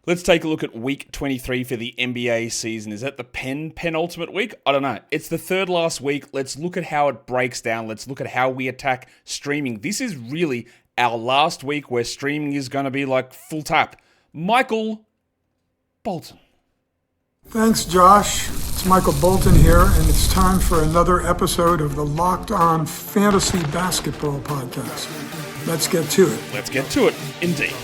Let's take a look at week 23 for the NBA season. Is that the penultimate week? I don't know. It's the third last week. Let's look at how it breaks down. Let's look at how we attack streaming. This is really our last week where streaming is going to be like full tap. Michael Bolton. Thanks, Josh. It's Michael Bolton here, and it's time for another episode of the Locked On Fantasy Basketball Podcast. Let's get to it. Let's get to it, indeed.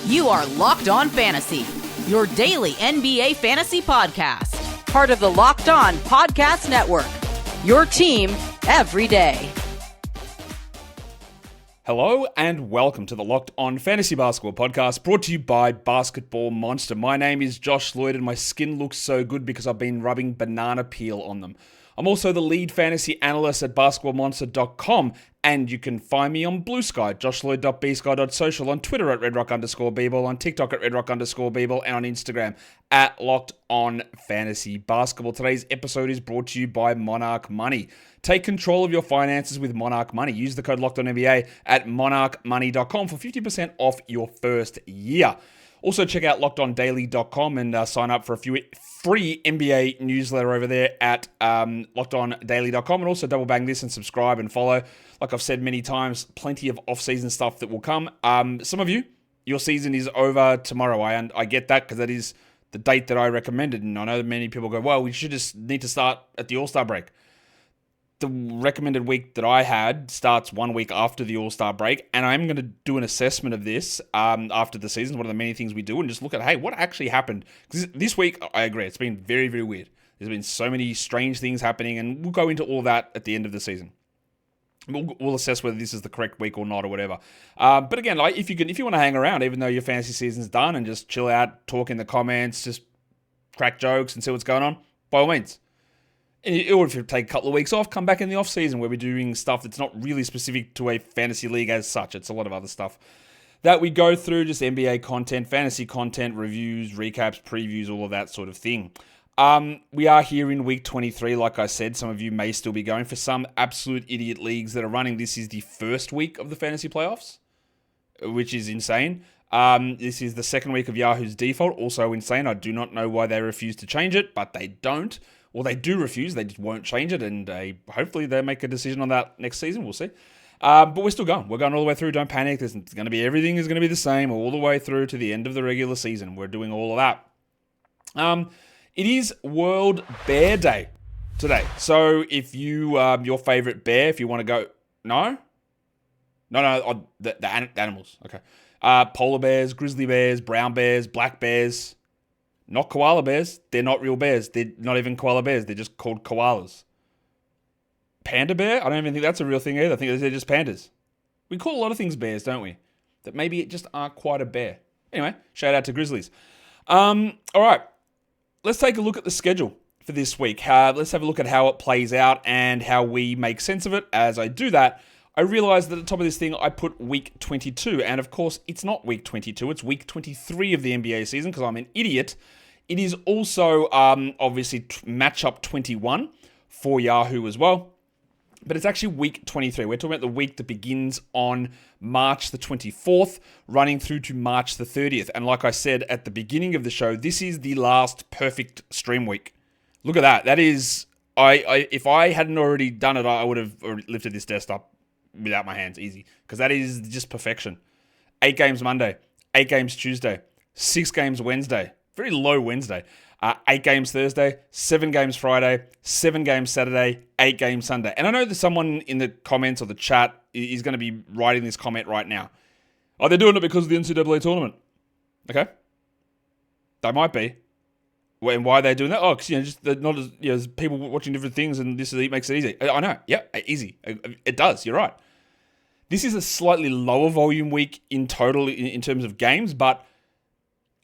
You are Locked On Fantasy, your daily NBA fantasy podcast. Part of the Locked On Podcast Network, your team every day. Hello and welcome to the Locked On Fantasy Basketball Podcast, brought to you by Basketball Monster. My name is Josh Lloyd and my skin looks so good because I've been rubbing banana peel on them. I'm also the lead fantasy analyst at basketballmonster.com, and you can find me on Blue Sky, joshloyd.bsky.social, on Twitter at redrock_bball, on TikTok at redrock_bball, and on Instagram at Locked On Fantasy Basketball. Today's episode is brought to you by Monarch Money. Take control of your finances with Monarch Money. Use the code LOCKEDONNBA at monarchmoney.com for 50% off your first year. Also, check out lockedondaily.com and sign up for a few free NBA newsletter over there at lockedondaily.com. And also double bang this and subscribe and follow. Like I've said many times, plenty of off-season stuff that will come. Some of you, your season is over tomorrow. I get that because that is the date that I recommended. And I know that many people go, well, we should just need to start at the All-Star break. The recommended week that I had starts 1 week after the All-Star break, and I'm going to do an assessment of this after the season, one of the many things we do, and just look at, hey, what actually happened? Because this week, I agree, it's been very, very weird. There's been so many strange things happening, and we'll go into all that at the end of the season. We'll assess whether this is the correct week or not or whatever. But again, like if you want to hang around, even though your fantasy season's done, and just chill out, talk in the comments, just crack jokes and see what's going on, by all means. Or if you take a couple of weeks off, come back in the off-season where we're doing stuff that's not really specific to a fantasy league as such. It's a lot of other stuff that we go through, just NBA content, fantasy content, reviews, recaps, previews, all of that sort of thing. We are here in week 23, like I said. Some of you may still be going. For some absolute idiot leagues that are running, this is the first week of the fantasy playoffs, which is insane. This is the second week of Yahoo's default, also insane. I do not know why they refuse to change it, but they don't. Well, they do refuse. They just won't change it, and hopefully they make a decision on that next season. We'll see. But we're still going. We're going all the way through. Don't panic. Everything is going to be the same all the way through to the end of the regular season. We're doing all of that. It is World Bear Day today. So if you, your favorite bear, if you want to go... No, the animals. Okay. Polar bears, grizzly bears, brown bears, black bears... Not koala bears. They're not real bears. They're not even koala bears. They're just called koalas. Panda bear? I don't even think that's a real thing either. I think they're just pandas. We call a lot of things bears, don't we? That maybe it just aren't quite a bear. Anyway, shout out to grizzlies. All right. Let's take a look at the schedule for this week. Let's have a look at how it plays out and how we make sense of it. As I do that, I realized that at the top of this thing, I put week 22. And of course, it's not week 22. It's week 23 of the NBA season because I'm an idiot. It is also, obviously, matchup 21 for Yahoo as well. But it's actually week 23. We're talking about the week that begins on March the 24th, running through to March the 30th. And like I said at the beginning of the show, this is the last perfect stream week. Look at that. That is, if I hadn't already done it, I would have lifted this desktop without my hands, easy. Because that is just perfection. 8 games Monday, 8 games Tuesday, 6 games Wednesday. Very low Wednesday. 8 games Thursday, 7 games Friday, 7 games Saturday, 8 games Sunday. And I know that someone in the comments or the chat is going to be writing this comment right now. Oh, they're doing it because of the NCAA tournament. Okay. They might be. And why are they doing that? Oh, because, just not as, there's people watching different things and this makes it easy. I know. Yeah, easy. It does. You're right. This is a slightly lower volume week in total in terms of games, but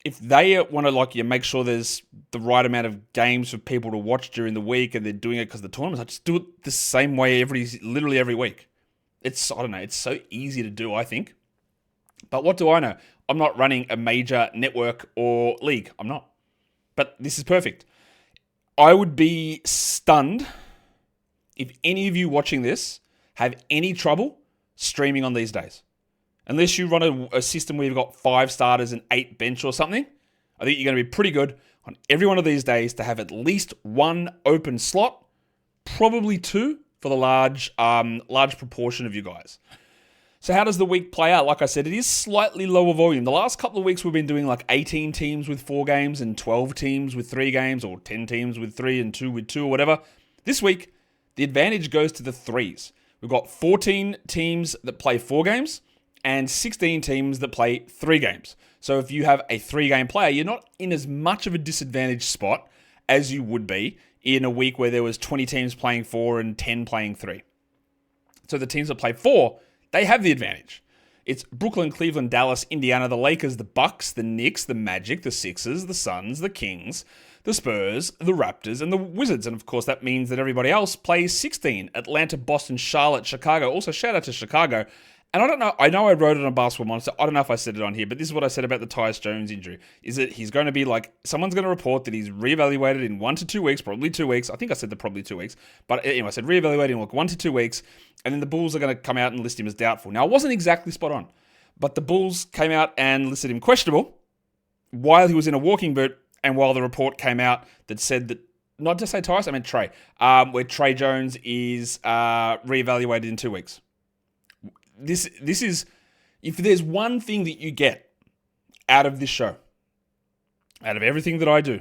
if they want to make sure there's the right amount of games for people to watch during the week and they're doing it because of the tournaments, I just do it the same way literally every week. I don't know, it's so easy to do, I think. But what do I know? I'm not running a major network or league. I'm not. But this is perfect. I would be stunned if any of you watching this have any trouble streaming on these days. unless you run a system where you've got 5 starters and 8 bench or something, I think you're going to be pretty good on every one of these days to have at least 1 open slot, probably 2 for the large proportion of you guys. So how does the week play out? Like I said, it is slightly lower volume. The last couple of weeks we've been doing like 18 teams with 4 games and 12 teams with 3 games, or 10 teams with 3 and 2 with 2 or whatever. This week, the advantage goes to the 3s. We've got 14 teams that play 4 games and 16 teams that play 3 games. So if you have a 3-game player, you're not in as much of a disadvantaged spot as you would be in a week where there was 20 teams playing 4 and 10 playing 3. So the teams that play 4, they have the advantage. It's Brooklyn, Cleveland, Dallas, Indiana, the Lakers, the Bucks, the Knicks, the Magic, the Sixers, the Suns, the Kings, the Spurs, the Raptors, and the Wizards. And of course, that means that everybody else plays 16. Atlanta, Boston, Charlotte, Chicago. Also, shout out to Chicago. And I know I wrote it on Basketball Monster. I don't know if I said it on here, but this is what I said about the Tyus Jones injury. Is that he's going to be like, someone's going to report that he's reevaluated in 1 to 2 weeks, probably 2 weeks. I think I said probably 2 weeks. But anyway, I said reevaluated in like 1 to 2 weeks. And then the Bulls are going to come out and list him as doubtful. Now, I wasn't exactly spot on, but the Bulls came out and listed him questionable while he was in a walking boot, and while the report came out that said that, not to say Tyus, I meant Trey, where Trey Jones is reevaluated in 2 weeks. This is, if there's one thing that you get out of this show, out of everything that I do,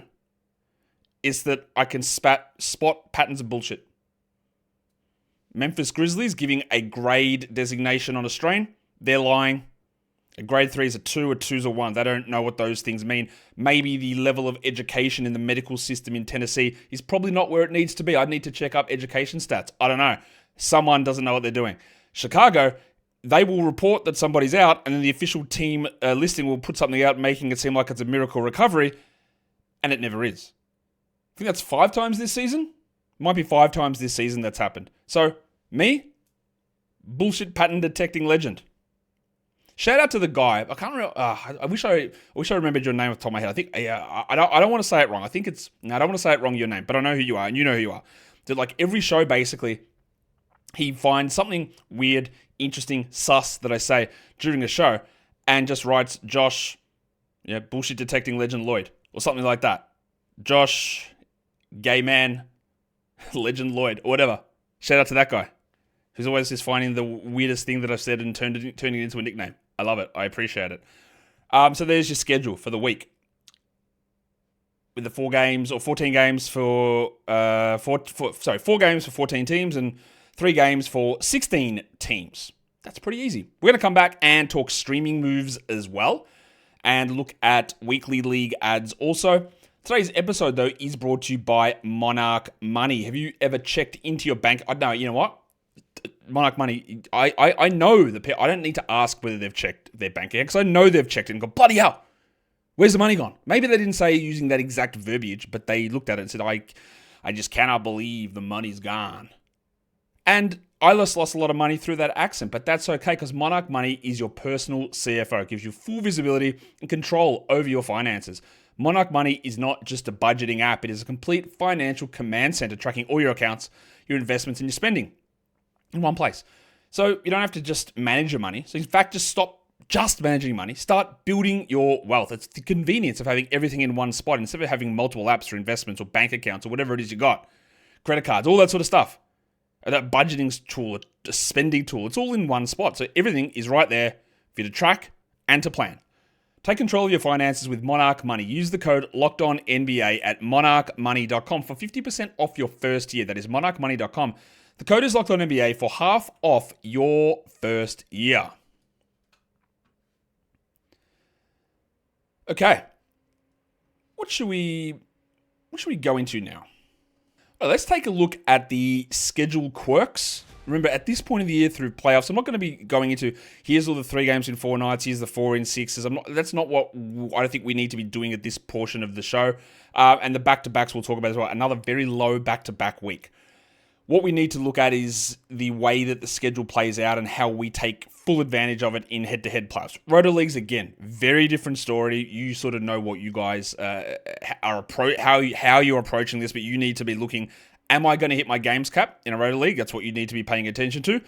is that I can spot patterns of bullshit. Memphis Grizzlies giving a grade designation on a strain, they're lying. A grade 3 is a 2, a 2 is a 1. They don't know what those things mean. Maybe the level of education in the medical system in Tennessee is probably not where it needs to be. I need to check up education stats. I don't know. Someone doesn't know what they're doing. Chicago, they will report that somebody's out, and then the official team listing will put something out making it seem like it's a miracle recovery, and it never is. I think that's 5 times this season. Might be 5 times this season that's happened. So, me, bullshit pattern detecting legend. Shout out to the guy. I can't remember. I wish I remembered your name off the top of my head. I think I don't want to say it wrong. I don't want to say it wrong, your name, but I know who you are, and you know who you are. That like every show, basically, he finds something weird, interesting, sus that I say during a show, and just writes Josh, bullshit detecting legend Lloyd, or something like that. Josh, gay man, legend Lloyd, or whatever. Shout out to that guy, who's always just finding the weirdest thing that I've said and turning it into a nickname. I love it. I appreciate it. So there's your schedule for the week. With the 4 games or 14 games for 4 games for 14 teams and 3 games for 16 teams. That's pretty easy. We're going to come back and talk streaming moves as well and look at weekly league ads also. Today's episode, though, is brought to you by Monarch Money. Have you ever checked into your bank? No, you know what? Monarch Money, I know the I don't need to ask whether they've checked their bank account because I know they've checked it and gone, bloody hell, where's the money gone? Maybe they didn't say using that exact verbiage, but they looked at it and said, I just cannot believe the money's gone. And I lost a lot of money through that accent, but that's okay because Monarch Money is your personal CFO. It gives you full visibility and control over your finances. Monarch Money is not just a budgeting app. It is a complete financial command center tracking all your accounts, your investments, and your spending in one place. So you don't have to just manage your money. So in fact, just stop just managing money. Start building your wealth. It's the convenience of having everything in one spot instead of having multiple apps for investments or bank accounts or whatever it is you got. Credit cards, all that sort of stuff. That budgeting tool, a spending tool, it's all in one spot. So everything is right there for you to track and to plan. Take control of your finances with Monarch Money. Use the code LOCKEDONNBA at monarchmoney.com for 50% off your first year. That is monarchmoney.com. The code is LOCKEDONNBA for half off your first year. Okay. What should we go into now? Well, let's take a look at the schedule quirks. Remember, at this point of the year through playoffs, I'm not going to be going into, here's all the 3 games in 4 nights, here's the 4 in 6s. That's not what I think we need to be doing at this portion of the show. And the back-to-backs we'll talk about as well. Another very low back-to-back week. What we need to look at is the way that the schedule plays out and how we take full advantage of it in head-to-head playoffs. Roto Leagues, again, very different story. You sort of know what you guys are how you're approaching this, but you need to be looking, am I going to hit my games cap in a Roto League? That's what you need to be paying attention to.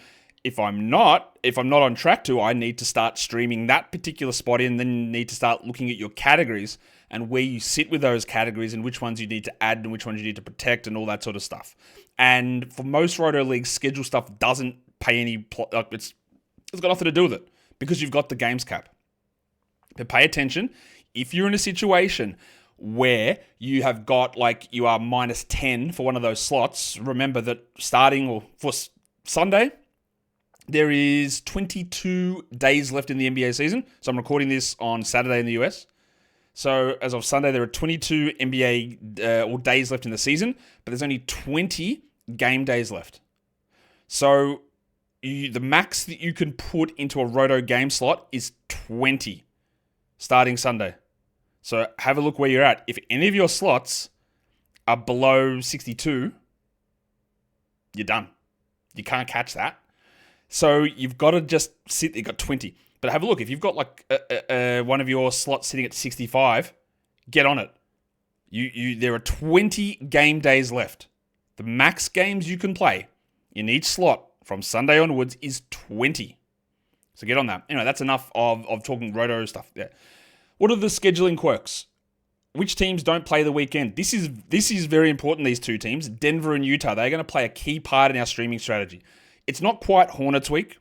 if I'm not on track to, I need to start streaming that particular spot in, then need to start looking at your categories and where you sit with those categories and which ones you need to add and which ones you need to protect and all that sort of stuff. And for most Roto leagues, schedule stuff doesn't pay any, it's got nothing to do with it because you've got the games cap. But pay attention, if you're in a situation where you have got you are minus 10 for one of those slots, remember that starting or for Sunday, there is 22 days left in the NBA season. So I'm recording this on Saturday in the US. So as of Sunday, there are 22 NBA or days left in the season, but there's only 20 game days left. So the max that you can put into a Roto game slot is 20 starting Sunday. So have a look where you're at. If any of your slots are below 62, you're done. You can't catch that. So you've got to just sit. You've got 20. But have a look. If you've got one of your slots sitting at 65, get on it. There are 20 game days left. The max games you can play in each slot from Sunday onwards is 20. So get on that. Anyway, that's enough of talking Roto stuff. Yeah. What are the scheduling quirks? Which teams don't play the weekend? This is very important, these two teams, Denver and Utah. They're going to play a key part in our streaming strategy. It's not quite Hornets week.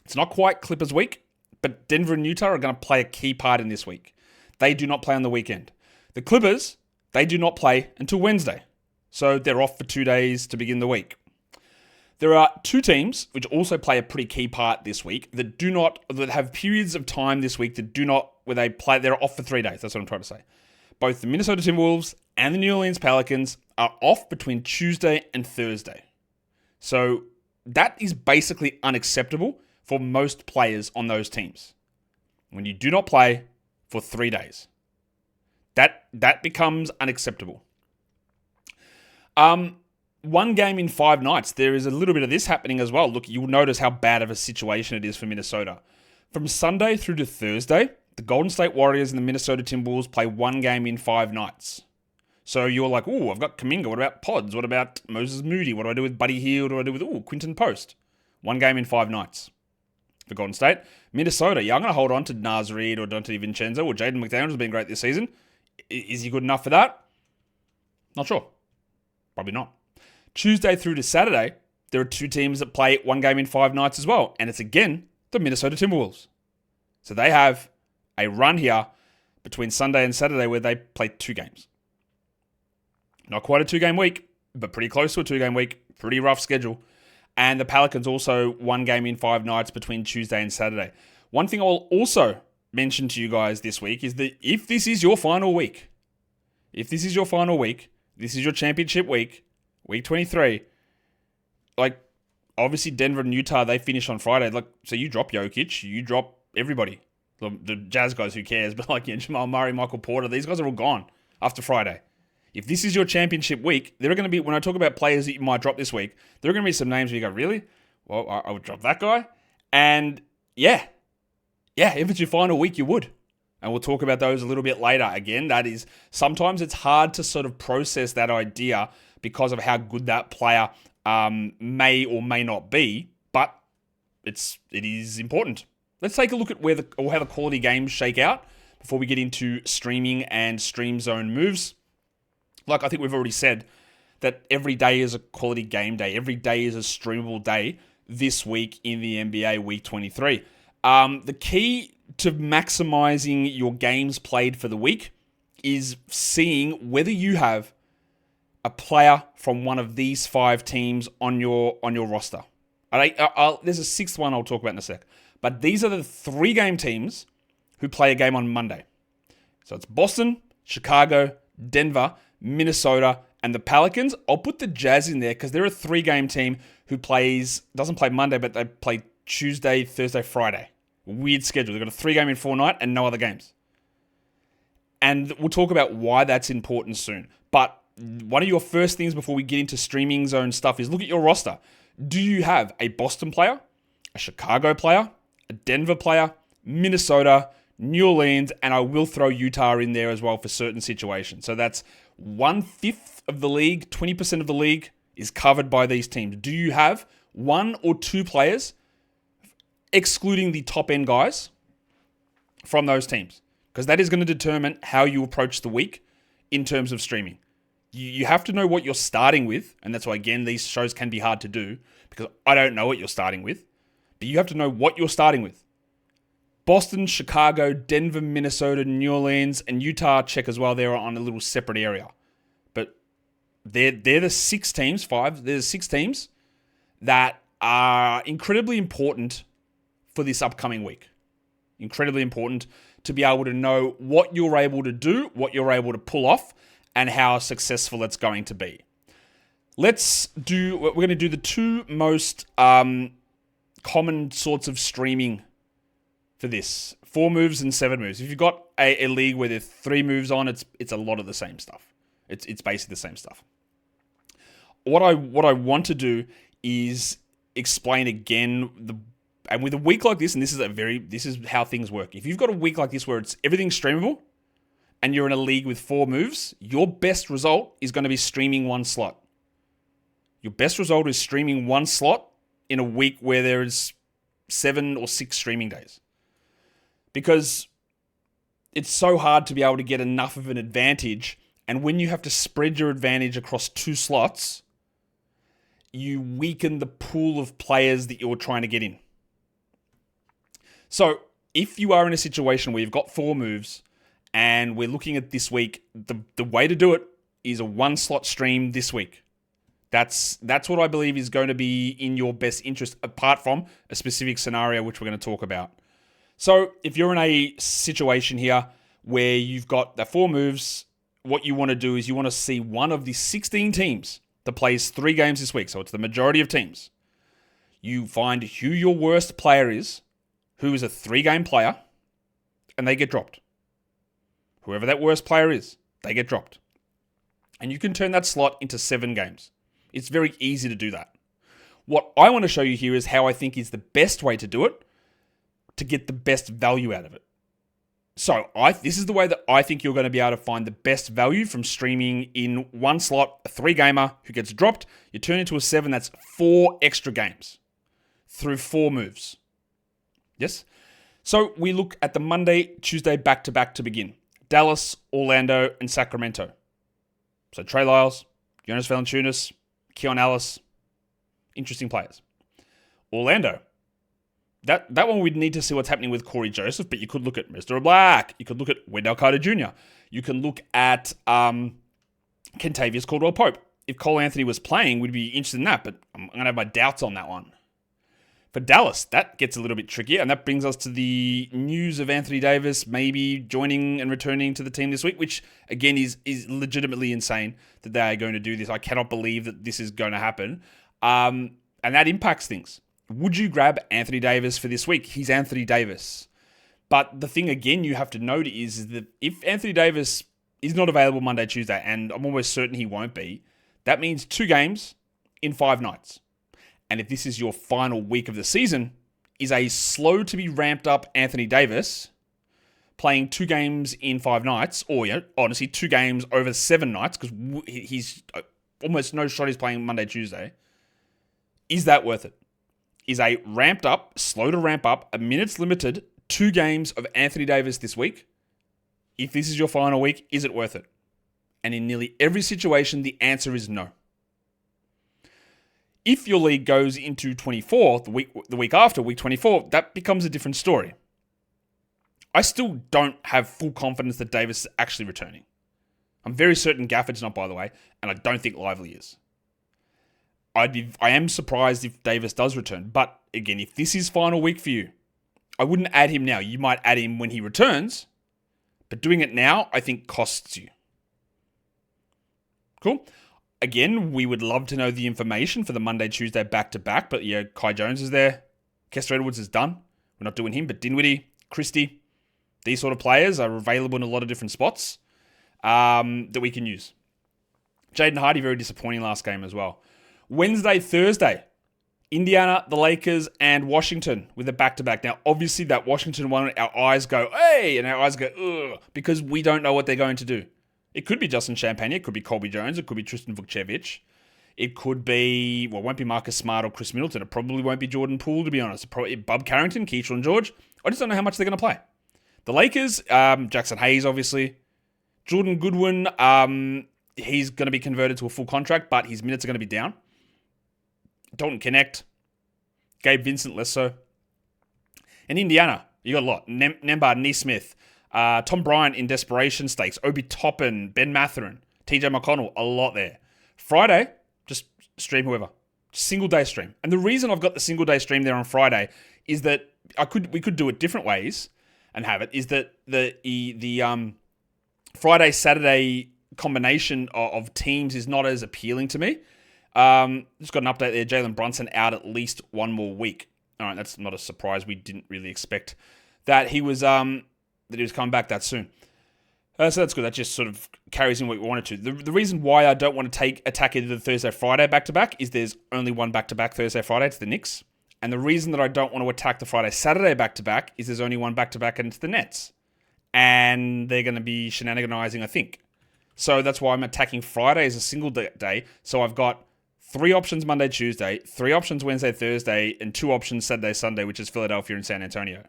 It's not quite Clippers week, but Denver and Utah are going to play a key part in this week. They do not play on the weekend. The Clippers, they do not play until Wednesday. So they're off for 2 days to begin the week. There are two teams which also play a pretty key part this week that have periods of time this week where they're off for 3 days. That's what I'm trying to say. Both the Minnesota Timberwolves and the New Orleans Pelicans are off between Tuesday and Thursday. So that is basically unacceptable for most players on those teams. When you do not play for 3 days, that becomes unacceptable. One game in 5 nights. There is a little bit of this happening as well. Look, you'll notice how bad of a situation it is for Minnesota. From Sunday through to Thursday, the Golden State Warriors and the Minnesota Timberwolves play 1 game in 5 nights. So you're like, ooh, I've got Kuminga. What about Pods? What about Moses Moody? What do I do with Buddy Hield? What do I do with, Quinton Post? 1 game in 5 nights for Golden State. Minnesota, I'm going to hold on to Naz Reid or Dante DiVincenzo or Jaden McDaniels has been great this season. Is he good enough for that? Not sure. Probably not. Tuesday through to Saturday, there are 2 teams that play 1 game in 5 nights as well. And it's again the Minnesota Timberwolves. So they have a run here between Sunday and Saturday where they play 2 games. Not quite a 2-game week, but pretty close to a 2-game week. Pretty rough schedule. And the Pelicans also 1 game in 5 nights between Tuesday and Saturday. One thing I'll also mention to you guys this week is that if this is your final week, this is your championship week, week 23, obviously Denver and Utah, they finish on Friday. So you drop Jokic, you drop everybody. The Jazz guys, who cares? But Jamal Murray, Michael Porter, these guys are all gone after Friday. If this is your championship week, there are going to be, when I talk about players that you might drop this week, there are going to be some names where you go, really? Well, I would drop that guy. And yeah, if it's your final week, you would. And we'll talk about those a little bit later. Again, that is, sometimes it's hard to sort of process that idea because of how good that player may or may not be, but it is important. Let's take a look at how the quality games shake out before we get into streaming and stream zone moves. I think we've already said that every day is a quality game day. Every day is a streamable day this week in the NBA week 23. The key to maximizing your games played for the week is seeing whether you have a from one of these 5 teams on your roster. There's a 6th one I'll talk about in a sec. But these are the 3 game teams who play a game on Monday. So it's Boston, Chicago, Denver, Minnesota, and the Pelicans. I'll put the Jazz in there because they're a 3 game team who doesn't play Monday, but they play Tuesday, Thursday, Friday. Weird schedule. They've got a 3 game in 4 night and no other games. And we'll talk about why that's important soon. But one of your first things before we get into streaming zone stuff is look at your roster. Do you have a Boston player, a Chicago player, a Denver player, Minnesota, New Orleans, and I will throw Utah in there as well for certain situations. So that's 1/5 of the league, 20% of the league is covered by these teams. Do you have 1 or 2 players, excluding the top end guys, from those teams. Because that is going to determine how you approach the week in terms of streaming. You have to know what you're starting with, and that's why, again, these shows can be hard to do, because I don't know what you're starting with, but you have to know what you're starting with. Boston, Chicago, Denver, Minnesota, New Orleans, and Utah check as well. They're on a little separate area. But they're the 6 teams, they're the 6 teams that are incredibly important for this upcoming week. Incredibly important to be able to know what you're able to do, what you're able to pull off, and how successful it's going to be. We're going to do the 2 most common sorts of streaming for this. 4 moves and 7 moves. If you've got a league where there's 3 moves on, it's a lot of the same stuff. It's basically the same stuff. What I want to do is explain again and with a week like this, and this is how things work. If you've got a week like this where it's everything's streamable, and you're in a league with 4 moves, your best result is going to be streaming 1 slot. Your best result is streaming 1 slot in a week where there is 7 or 6 streaming days. Because it's so hard to be able to get enough of an advantage, and when you have to spread your advantage across 2 slots, you weaken the pool of players that you're trying to get in. So, if you are in a situation where you've got 4 moves, and we're looking at this week, the way to do it is a 1-slot stream this week. That's what I believe is going to be in your best interest, apart from a specific scenario which we're going to talk about. So if you're in a situation here where you've got the 4 moves, what you want to do is you want to see one of the 16 teams that plays 3 games this week. So it's the majority of teams. You find who your worst player is, who is a 3-game player, and they get dropped. Whoever that worst player is, they get dropped. And you can turn that slot into 7 games. It's very easy to do that. What I want to show you here is how I think is the best way to do it to get the best value out of it. So this is the way that I think you're going to be able to find the best value from streaming in 1 slot, a 3-gamer who gets dropped. You turn into a 7, that's 4 extra games through 4 moves. Yes? So we look at the Monday, Tuesday back-to-back to begin. Dallas, Orlando, and Sacramento. So Trey Lyles, Jonas Valanciunas, Keon Ellis, interesting players. Orlando. That one we'd need to see what's happening with Corey Joseph, but you could look at Mr. Black. You could look at Wendell Carter Jr. You can look at Kentavious Caldwell-Pope. If Cole Anthony was playing, we'd be interested in that, but I'm going to have my doubts on that one. For Dallas, that gets a little bit trickier, and that brings us to the news of Anthony Davis maybe joining and returning to the team this week, which, again, is legitimately insane that they are going to do this. I cannot believe that this is going to happen. And that impacts things. Would you grab Anthony Davis for this week? He's Anthony Davis. But the thing, again, you have to note is that if Anthony Davis is not available Monday, Tuesday, and I'm almost certain he won't be, that means 2 games in 5 nights. And if this is your final week of the season, is a slow to be ramped up Anthony Davis playing 2 games in 5 nights, or honestly 2 games over 7 nights, because he's almost no shot he's playing Monday, Tuesday. Is that worth it? Is a ramped up, slow to ramp up, a minutes limited 2 games of Anthony Davis this week? If this is your final week, is it worth it? And in nearly every situation, the answer is no. If your league goes into 24, the week after, week 24, that becomes a different story. I still don't have full confidence that Davis is actually returning. I'm very certain Gafford's not, by the way, and I don't think Lively is. I am surprised if Davis does return, but again, if this is final week for you, I wouldn't add him now. You might add him when he returns, but doing it now, I think, costs you. Cool. Again, we would love to know the information for the Monday, Tuesday back-to-back, but yeah, Kai Jones is there. Kester Edwards is done. We're not doing him, but Dinwiddie, Christie, these sort of players are available in a lot of different spots that we can use. Jaden Hardy, very disappointing last game as well. Wednesday, Thursday, Indiana, the Lakers, and Washington with a back-to-back. Now, obviously, that Washington one, our eyes go, hey, and our eyes go, ugh, because we don't know what they're going to do. It could be Justin Champagne, it could be Colby Jones, it could be Tristan Vukcevic. It could be, well, it won't be Marcus Smart or Chris Middleton. It probably won't be Jordan Poole, to be honest. Probably Bub Carrington, Keyshawn George. I just don't know how much they're going to play. The Lakers, Jackson Hayes, obviously. Jordan Goodwin, he's going to be converted to a full contract, but his minutes are going to be down. Dalton Connect. Gabe Vincent, less so. And Indiana, you got a lot. Nembhard, Neesmith, Tom Bryant in desperation stakes, Obi Toppin, Ben Mathurin, TJ McConnell, a lot there. Friday, just stream whoever. Single day stream. And the reason I've got the single day stream there on Friday is that we could do it different ways and have it, is that the Friday, Saturday combination of teams is not as appealing to me. Just got an update there. Jalen Brunson out at least one more week. All right, that's not a surprise. We didn't really expect that he was coming back that soon. So that's good. That just sort of carries in what we wanted to. The reason why I don't want to attack either the Thursday-Friday back-to-back is there's only one back-to-back Thursday-Friday. It's the Knicks. And the reason that I don't want to attack the Friday-Saturday back-to-back is there's only one back-to-back and it's the Nets. And they're going to be shenaniganizing, I think. So that's why I'm attacking Friday as a single day. So I've got 3 options Monday, Tuesday, 3 options Wednesday, Thursday, and 2 options Saturday, Sunday, which is Philadelphia and San Antonio.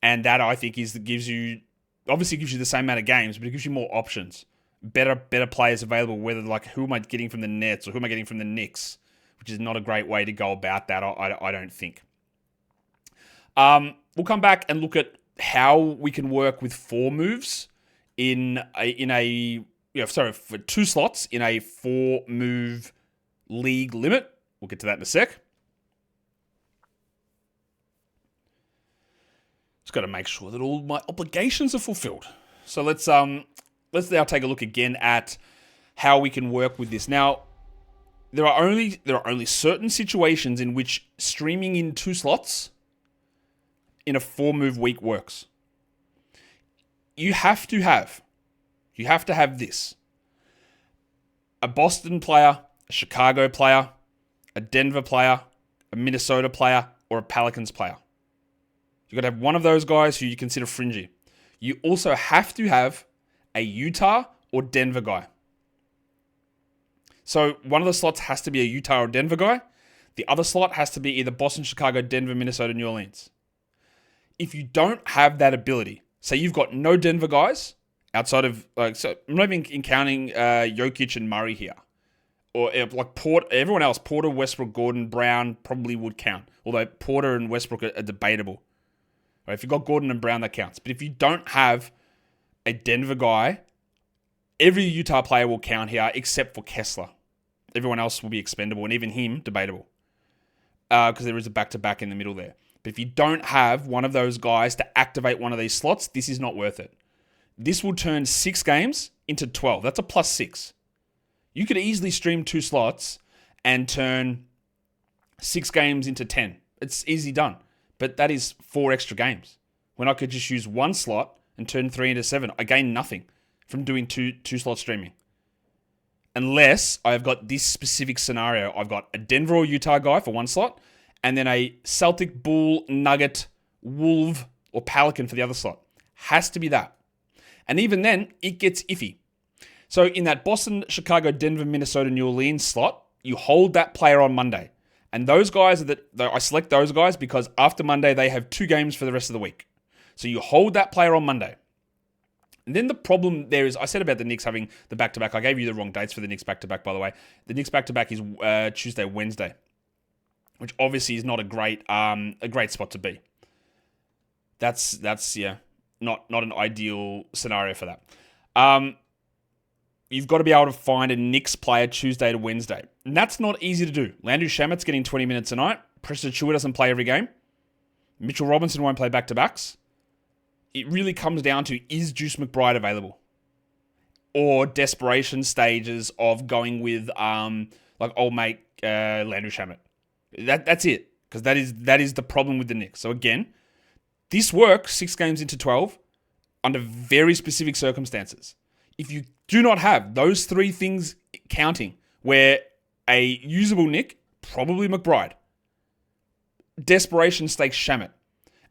And that, I think, gives you the same amount of games, but it gives you more options. Better players available, whether like who am I getting from the Nets or who am I getting from the Knicks, which is not a great way to go about that, I don't think. We'll come back and look at how we can work with 4 moves for 2 slots in a 4-move league limit. We'll get to that in a sec. Just got to make sure that all my obligations are fulfilled. So let's now take a look again at how we can work with this. Now, there are only certain situations in which streaming in 2 slots in a 4-move week works. You have to have this: a Boston player, a Chicago player, a Denver player, a Minnesota player, or a Pelicans player. You've got to have one of those guys who you consider fringy. You also have to have a Utah or Denver guy. So one of the slots has to be a Utah or Denver guy. The other slot has to be either Boston, Chicago, Denver, Minnesota, New Orleans. If you don't have that ability, say you've got no Denver guys outside of, so I'm not even counting Jokic and Murray here. Or like everyone else, Porter, Westbrook, Gordon, Brown probably would count. Although Porter and Westbrook are debatable. Right, if you've got Gordon and Brown, that counts. But if you don't have a Denver guy, every Utah player will count here except for Kessler. Everyone else will be expendable, and even him, debatable. Because there is a back-to-back in the middle there. But if you don't have one of those guys to activate one of these slots, this is not worth it. This will turn 6 games into 12. That's a +6. You could easily stream 2 slots and turn 6 games into 10. It's easy done. But that is 4 extra games. When I could just use 1 slot and turn 3 into 7. I gain nothing from doing two slot streaming. Unless I've got this specific scenario. I've got a Denver or Utah guy for 1 slot, and then a Celtic, Bull, Nugget, Wolf, or Pelican for the other slot. Has to be that. And even then, it gets iffy. So in that Boston, Chicago, Denver, Minnesota, New Orleans slot, you hold that player on Monday. And those guys, I select those guys because after Monday, they have 2 games for the rest of the week. So you hold that player on Monday. And then the problem there is, I said about the Knicks having the back-to-back. I gave you the wrong dates for the Knicks back-to-back, by the way. The Knicks back-to-back is Tuesday, Wednesday, which obviously is not a great spot to be. That's not an ideal scenario for that. You've got to be able to find a Knicks player Tuesday to Wednesday. And that's not easy to do. Landry Shamet's getting 20 minutes a night. Preston Chua doesn't play every game. Mitchell Robinson won't play back-to-backs. It really comes down to, is Juice McBride available? Or desperation stages of going with old mate Landry Shamet. That's it. Because that is the problem with the Knicks. So again, this works 6 games into 12 under very specific circumstances. If you do not have those 3 things counting, where a usable Nick, probably McBride, desperation stakes Shamet,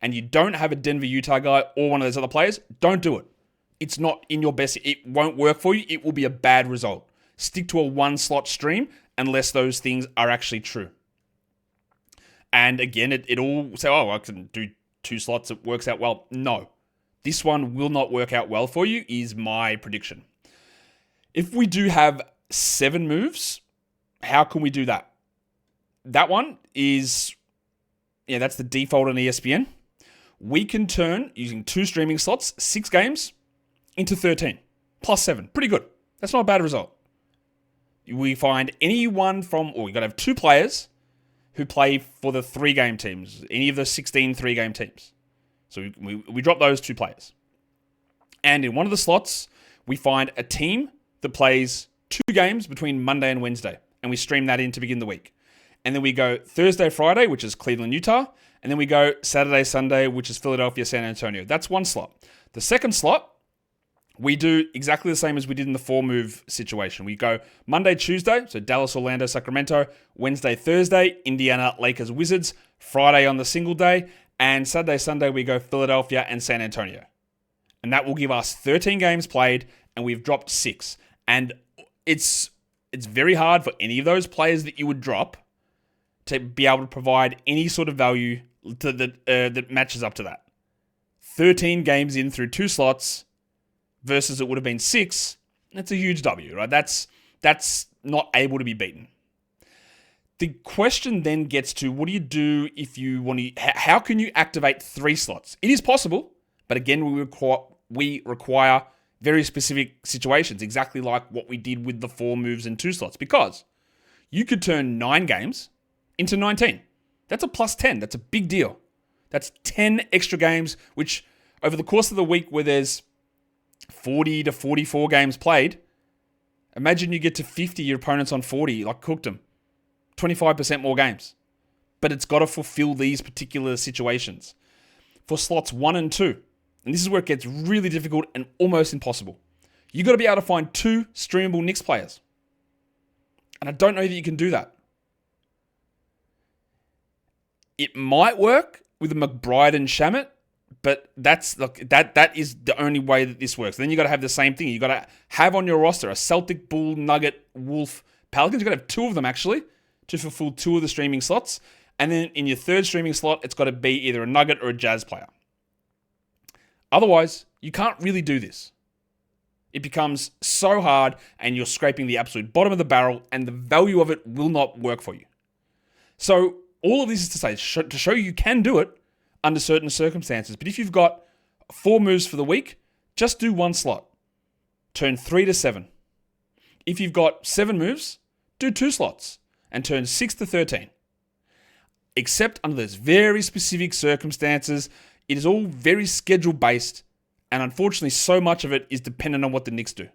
and you don't have a Denver, Utah guy or one of those other players, don't do it. It's not in your best. It won't work for you. It will be a bad result. stick to a one-slot stream unless those things are actually true. And again, it all say, oh, I can do 2 slots, it works out well. No, this one will not work out well for you, is my prediction. If we do have 7 moves, how can we do that? That one is, that's the default on ESPN. We can turn, using 2 streaming slots, 6 games into 13, plus 7. Pretty good. That's not a bad result. We find anyone we got to have 2 players who play for the 3-game teams, any of the 16 3-game teams. So we drop those 2 players. And in one of the slots, we find a team that plays 2 games between Monday and Wednesday, and we stream that in to begin the week. And then we go Thursday, Friday, which is Cleveland, Utah, and then we go Saturday, Sunday, which is Philadelphia, San Antonio. That's one slot. The second slot, we do exactly the same as we did in the 4-move situation. We go Monday, Tuesday, so Dallas, Orlando, Sacramento, Wednesday, Thursday, Indiana, Lakers, Wizards, Friday on the single day, and Saturday, Sunday, we go Philadelphia and San Antonio. And that will give us 13 games played, and we've dropped 6. And it's very hard for any of those players that you would drop to be able to provide any sort of value that matches up to that. 13 games in through 2 slots versus it would have been 6. That's a huge W, right? That's not able to be beaten. The question then gets to, what do you do if you want to? How can you activate 3 slots? It is possible, but again, we require very specific situations, exactly like what we did with the 4 moves and 2 slots, because you could turn 9 games into 19. That's a plus 10. That's a big deal. That's 10 extra games, which over the course of the week where there's 40 to 44 games played, imagine you get to 50, your opponent's on 40, like cooked them. 25% more games. But it's got to fulfill these particular situations. For slots 1 and 2, and this is where it gets really difficult and almost impossible, you got to be able to find 2 streamable Knicks players. And I don't know that you can do that. It might work with a McBride and Shamet, but that is the only way that this works. Then you got to have the same thing. You got to have on your roster a Celtic, Bull, Nugget, Wolf, Pelicans. You got to have 2 of them actually to fulfill 2 of the streaming slots. And then in your 3rd streaming slot, it's got to be either a Nugget or a Jazz player. Otherwise, you can't really do this. It becomes so hard, and you're scraping the absolute bottom of the barrel, and the value of it will not work for you. So all of this is to say, to show you can do it under certain circumstances. But if you've got 4 moves for the week, just do 1 slot. Turn 3 to 7. If you've got 7 moves, do 2 slots and turn 6 to 13. Except under those very specific circumstances, it is all very schedule-based, and unfortunately, so much of it is dependent on what the Knicks do.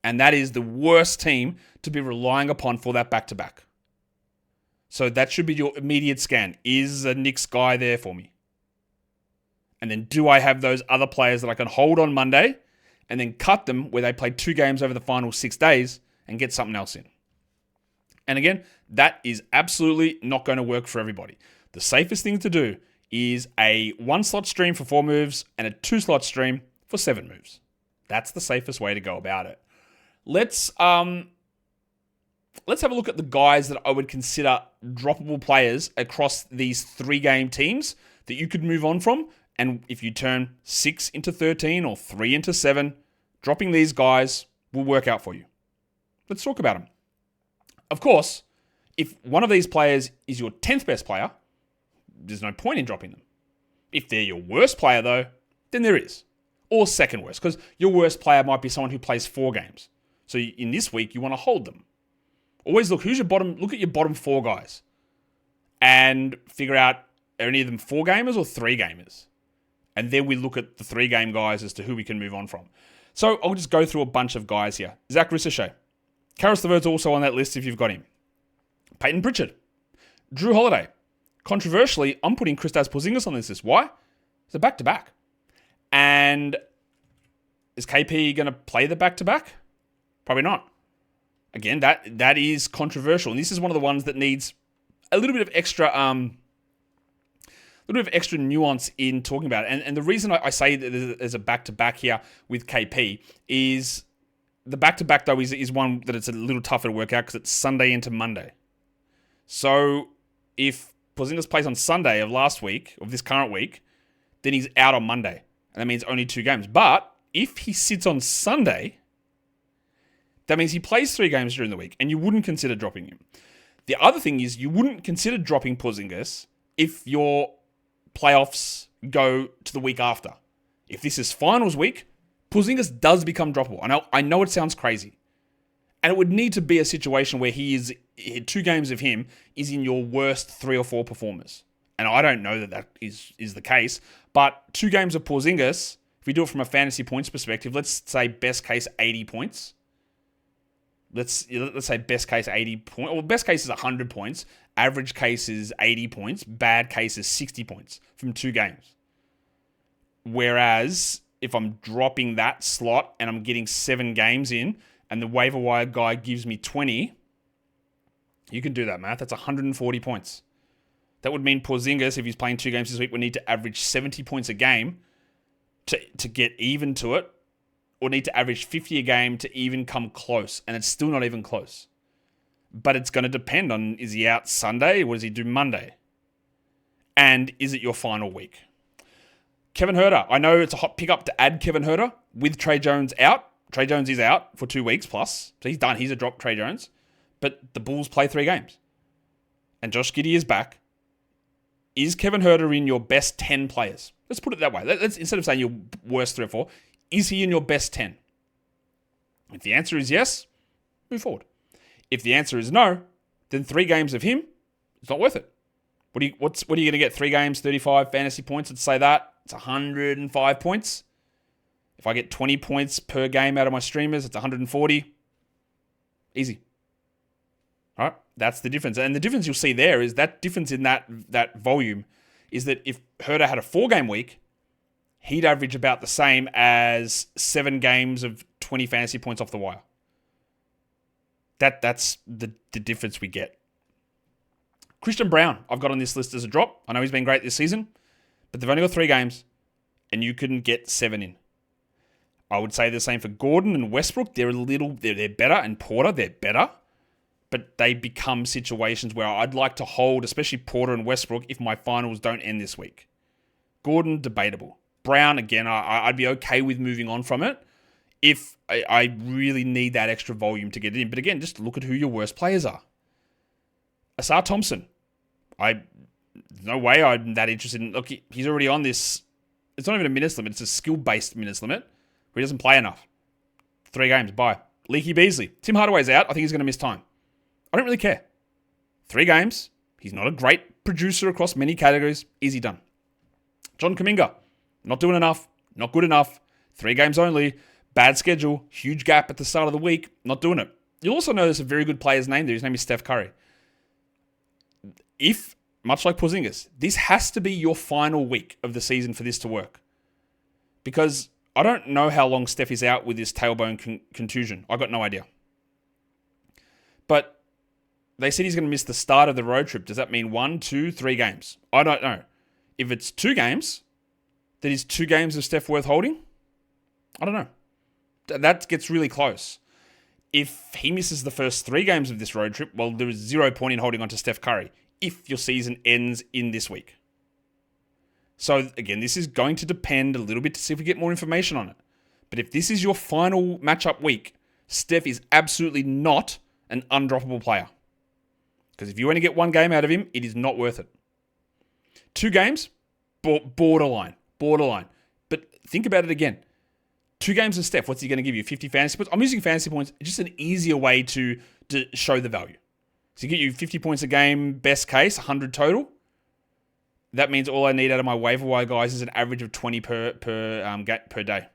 And that is the worst team to be relying upon for that back-to-back. So that should be your immediate scan. Is a Knicks guy there for me? And then do I have those other players that I can hold on Monday and then cut them where they play 2 games over the final 6 days and get something else in? And again, that is absolutely not going to work for everybody. The safest thing to do is a 1-slot stream for 4 moves and a 2-slot stream for 7 moves. That's the safest way to go about it. Let's have a look at the guys that I would consider droppable players across these 3-game teams that you could move on from. And if you turn 6 into 13 or 3 into 7, dropping these guys will work out for you. Let's talk about them. Of course, if one of these players is your 10th best player, there's no point in dropping them. If they're your worst player, though, then there is. Or second worst, because your worst player might be someone who plays 4 games. So in this week, you want to hold them. Always look at your bottom 4 guys and figure out, are any of them 4 gamers or 3 gamers? And then we look at the 3-game guys as to who we can move on from. So I'll just go through a bunch of guys here. Zach Ricochet. Karis LeVert's also on that list if you've got him. Peyton Pritchard. Drew Holiday. Controversially, I'm putting Kristaps Porzingis on this list. Why? It's a back-to-back. And is KP going to play the back-to-back? Probably not. Again, that is controversial. And this is one of the ones that needs a little bit of extra nuance in talking about it. And the reason I say that there's a back-to-back here with KP is the back-to-back, though, is one that it's a little tougher to work out because it's Sunday into Monday. So if Porzingis plays on Sunday of last week, of this current week, then he's out on Monday. And that means only 2 games. But if he sits on Sunday, that means he plays 3 games during the week, and you wouldn't consider dropping him. The other thing is you wouldn't consider dropping Porzingis if your playoffs go to the week after. If this is finals week, Porzingis does become droppable. I know it sounds crazy. And it would need to be a situation where 2 games of him is in your worst 3 or 4 performers. And I don't know that is the case. But 2 games of Porzingis, if we do it from a fantasy points perspective, let's say best case 80 points. Let's say best case 80 points. Well, best case is 100 points. Average case is 80 points. Bad case is 60 points from 2 games. Whereas if I'm dropping that slot and I'm getting 7 games in and the waiver wire guy gives me 20, you can do that math. That's 140 points. That would mean Porzingis, if he's playing 2 games this week, would need to average 70 points a game to get even to it, or need to average 50 a game to even come close. And it's still not even close. But it's going to depend on, is he out Sunday? What does he do Monday? And is it your final week? Kevin Huerter. I know it's a hot pickup to add Kevin Huerter with Trey Jones out. Trey Jones is out for 2 weeks plus. So he's done. He's a drop, Trey Jones. But the Bulls play 3 games. And Josh Giddey is back. Is Kevin Huerter in your best 10 players? Let's put it that way. Let's instead of saying your worst 3 or 4, is he in your best 10? If the answer is yes, move forward. If the answer is no, then 3 games of him, it's not worth it. What are you going to get? 3 games, 35 fantasy points. Let's say that. It's 105 points. If I get 20 points per game out of my streamers, it's 140. Easy. All right? That's the difference. And the difference you'll see there is that difference in that volume is that if Huerter had a 4-game week, he'd average about the same as 7 games of 20 fantasy points off the wire. That's the difference we get. Christian Brown, I've got on this list as a drop. I know he's been great this season, but they've only got 3 games, and you couldn't get 7 in. I would say the same for Gordon and Westbrook. They're better, and Porter, they're better, but they become situations where I'd like to hold, especially Porter and Westbrook, if my finals don't end this week. Gordon, debatable. Brown, again, I'd be okay with moving on from it if I really need that extra volume to get it in. But again, just look at who your worst players are. Asar Thompson. No way I'm that interested in. Look, he's already on this. It's not even a minutes limit. It's a skill-based minutes limit where he doesn't play enough. 3 games, bye. Leaky Beasley. Tim Hardaway's out. I think he's going to miss time. I don't really care. 3 games. He's not a great producer across many categories. Easy done. John Kuminga. Not doing enough. Not good enough. 3 games only. Bad schedule. Huge gap at the start of the week. Not doing it. You'll also notice a very good player's name there. His name is Steph Curry. If, much like Porzingis, this has to be your final week of the season for this to work. Because I don't know how long Steph is out with this tailbone contusion. I got no idea. But they said he's going to miss the start of the road trip. Does that mean 1, 2, 3 games? I don't know. If it's 2 games, then is 2 games of Steph worth holding? I don't know. That gets really close. If he misses the first 3 games of this road trip, well, there is 0 point in holding on to Steph Curry if your season ends in this week. So again, this is going to depend a little bit to see if we get more information on it. But if this is your final matchup week, Steph is absolutely not an undroppable player. Because if you only get 1 game out of him, it is not worth it. 2 games, borderline. But think about it again. 2 games of Steph, what's he going to give you? 50 fantasy points? I'm using fantasy points, just an easier way to show the value. So you get you 50 points a game, best case, 100 total. That means all I need out of my waiver wire guys is an average of 20 per day.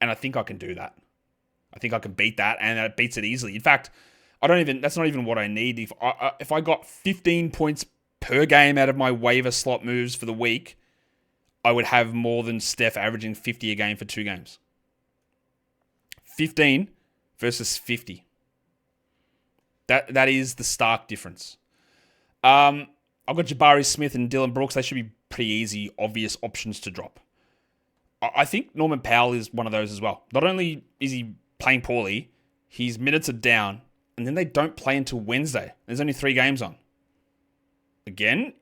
And I think I can do that. I think I can beat that, and it beats it easily. In fact, that's not even what I need. If I got 15 points per game out of my waiver slot moves for the week, I would have more than Steph averaging 50 a game for 2 games. 15 versus 50. That is the stark difference. I've got Jabari Smith and Dylan Brooks. They should be pretty easy, obvious options to drop. I think Norman Powell is one of those as well. Not only is he playing poorly. His minutes are down. And then they don't play until Wednesday. There's only 3 games on. Again,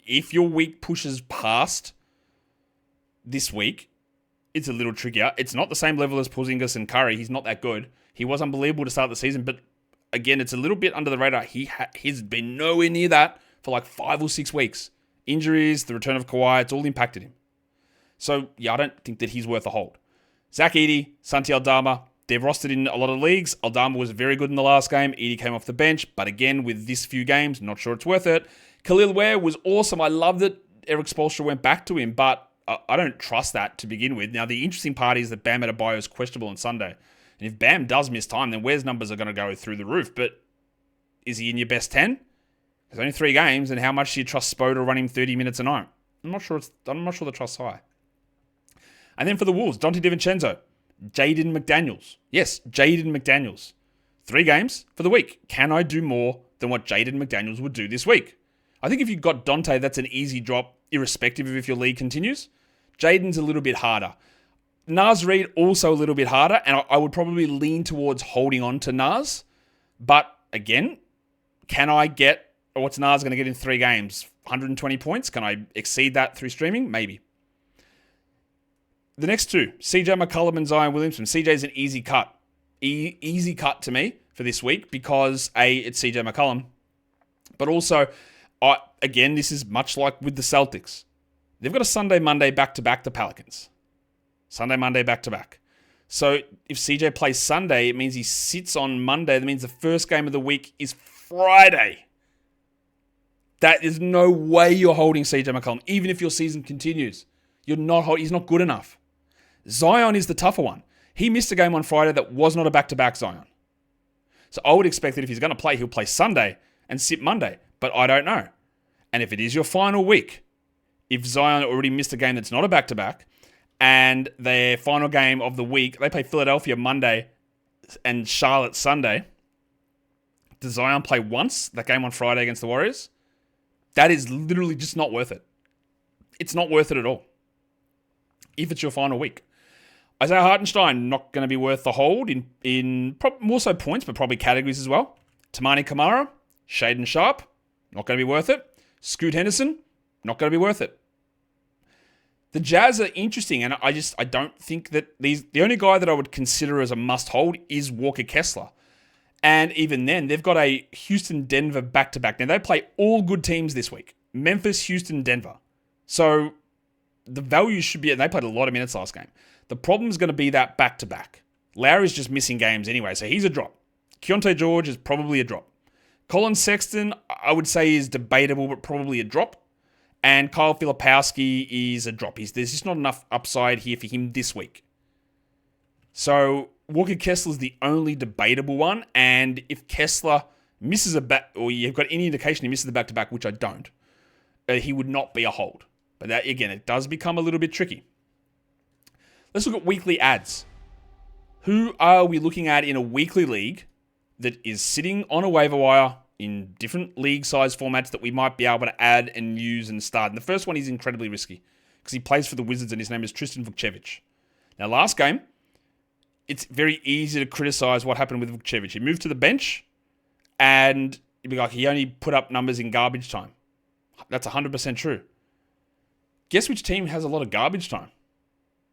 if your week pushes past this week, it's a little trickier. It's not the same level as Porzingis and Curry. He's not that good. He was unbelievable to start the season, but again, it's a little bit under the radar. He's been nowhere near that for like 5 or 6 weeks. Injuries, the return of Kawhi, it's all impacted him. So, yeah, I don't think that he's worth a hold. Zach Edey, Santi Aldama, they're rostered in a lot of leagues. Aldama was very good in the last game. Edey came off the bench, but again, with this few games, not sure it's worth it. Khalil Ware was awesome. I love that Eric Spoelstra went back to him, but I don't trust that to begin with. Now, the interesting part is that Bam Adebayo is questionable on Sunday. And if Bam does miss time, then Ware's numbers are going to go through the roof. But is he in your best 10? There's only 3 games, and how much do you trust Spo to run him 30 minutes a night? I'm not sure the trust's high. And then for the Wolves, Dante DiVincenzo, Jaden McDaniels. Yes, Jaden McDaniels. 3 games for the week. Can I do more than what Jaden McDaniels would do this week? I think if you've got Dante, that's an easy drop, irrespective of if your league continues. Jaden's a little bit harder. Naz Reid also a little bit harder, and I would probably lean towards holding on to Naz. But again, can I get, or what's Naz going to get in 3 games? 120 points? Can I exceed that through streaming? Maybe. The next 2, CJ McCollum and Zion Williamson. CJ's an easy cut. Easy cut to me for this week because, A, it's CJ McCollum. But also, again, this is much like with the Celtics. They've got a Sunday, Monday back-to-back, the Pelicans. Sunday, Monday, back-to-back. So if CJ plays Sunday, it means he sits on Monday. That means the first game of the week is Friday. That is no way you're holding CJ McCollum, even if your season continues. He's not good enough. Zion is the tougher one. He missed a game on Friday that was not a back-to-back Zion. So I would expect that if he's going to play, he'll play Sunday and sit Monday. But I don't know. And if it is your final week, if Zion already missed a game that's not a back-to-back, and their final game of the week, they play Philadelphia Monday and Charlotte Sunday, does Zion play once, that game on Friday against the Warriors? That is literally just not worth it. It's not worth it at all. If it's your final week. Isaiah Hartenstein, not going to be worth the hold in more so points, but probably categories as well. Tamani Kamara, Shaden Sharp, not going to be worth it. Scoot Henderson, not going to be worth it. The Jazz are interesting, and I don't think that the only guy that I would consider as a must-hold is Walker Kessler. And even then, they've got a Houston-Denver back-to-back. Now, they play all good teams this week. Memphis, Houston, Denver. So the value should be, and they played a lot of minutes last game. The problem is going to be that back-to-back. Lowry's just missing games anyway, so he's a drop. Keontae George is probably a drop. Colin Sexton, I would say, is debatable, but probably a drop. And Kyle Filipowski is a drop. There's just not enough upside here for him this week. So Walker Kessler's the only debatable one. And if Kessler misses or you've got any indication he misses the back-to-back, which I don't, he would not be a hold. But that, again, it does become a little bit tricky. Let's look at weekly ads. Who are we looking at in a weekly league that is sitting on a waiver wire in different league size formats that we might be able to add and use and start? And the first one is incredibly risky because he plays for the Wizards and his name is Tristan Vukcevic. Now, last game, it's very easy to criticize what happened with Vukcevic. He moved to the bench and you'd be like, he only put up numbers in garbage time. That's 100% true. Guess which team has a lot of garbage time?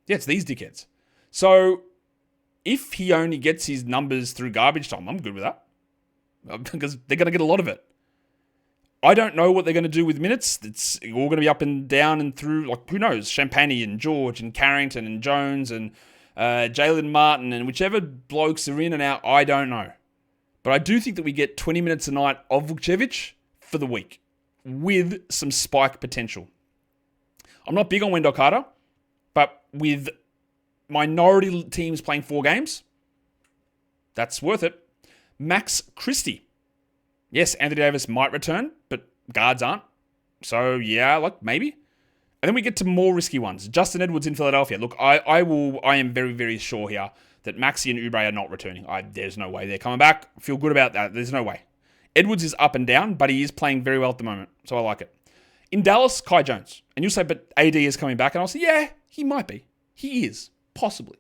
Yeah, it's these dickheads. So if he only gets his numbers through garbage time, I'm good with that. Because they're going to get a lot of it. I don't know what they're going to do with minutes. It's all going to be up and down and through, like, who knows? Champagny and George and Carrington and Jones and Jalen Martin and whichever blokes are in and out, I don't know. But I do think that we get 20 minutes a night of Vukcevic for the week with some spike potential. I'm not big on Wendell Carter, but with minority teams playing 4 games, that's worth it. Max Christie. Yes, Anthony Davis might return, but guards aren't. So, yeah, like, maybe. And then we get to more risky ones. Justin Edwards in Philadelphia. Look, I am very, very sure here that Maxey and Oubre are not returning. There's no way they're coming back. I feel good about that. There's no way. Edwards is up and down, but he is playing very well at the moment, so I like it. In Dallas, Kai Jones. And you'll say, but AD is coming back. And I'll say, yeah, he might be. He is, possibly.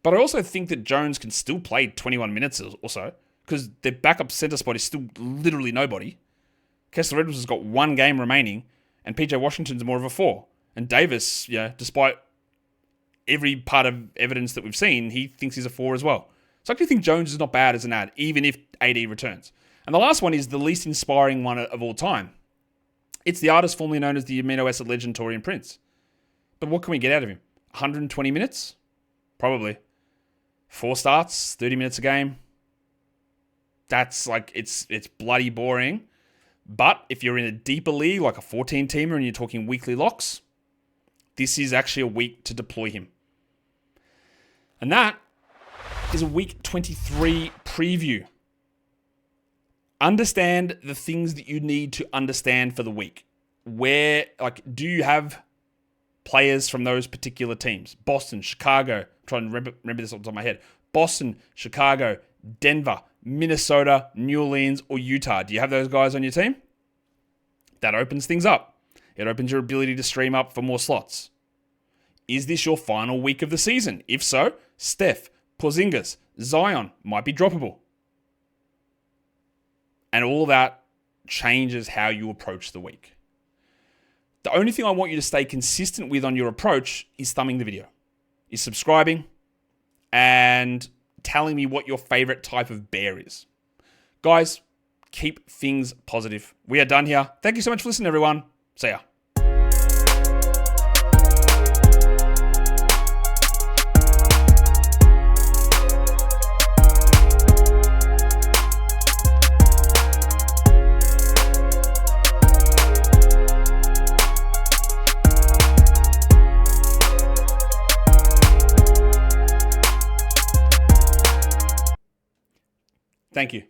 But I also think that Jones can still play 21 minutes or so, because their backup center spot is still literally nobody. Kessler Edwards has got 1 game remaining, and PJ Washington's more of a 4. And Davis, despite every part of evidence that we've seen, he thinks he's a 4 as well. So I actually think Jones is not bad as an ad, even if AD returns. And the last one is the least inspiring one of all time. It's the artist formerly known as the amino acid legend Taurean Prince. But what can we get out of him? 120 minutes? Probably. 4 starts, 30 minutes a game. That's it's bloody boring. But if you're in a deeper league, like a 14-teamer, and you're talking weekly locks, this is actually a week to deploy him. And that is a week 23 preview. Understand the things that you need to understand for the week. Where, do you have players from those particular teams? Boston, Chicago, I'm trying to remember this off the top of my head. Boston, Chicago, Denver, Minnesota, New Orleans, or Utah. Do you have those guys on your team? That opens things up. It opens your ability to stream up for more slots. Is this your final week of the season? If so, Steph, Porzingis, Zion might be droppable. And all of that changes how you approach the week. The only thing I want you to stay consistent with on your approach is thumbing the video, is subscribing, and telling me what your favorite type of bear is. Guys, keep things positive. We are done here. Thank you so much for listening, everyone. See ya. Thank you.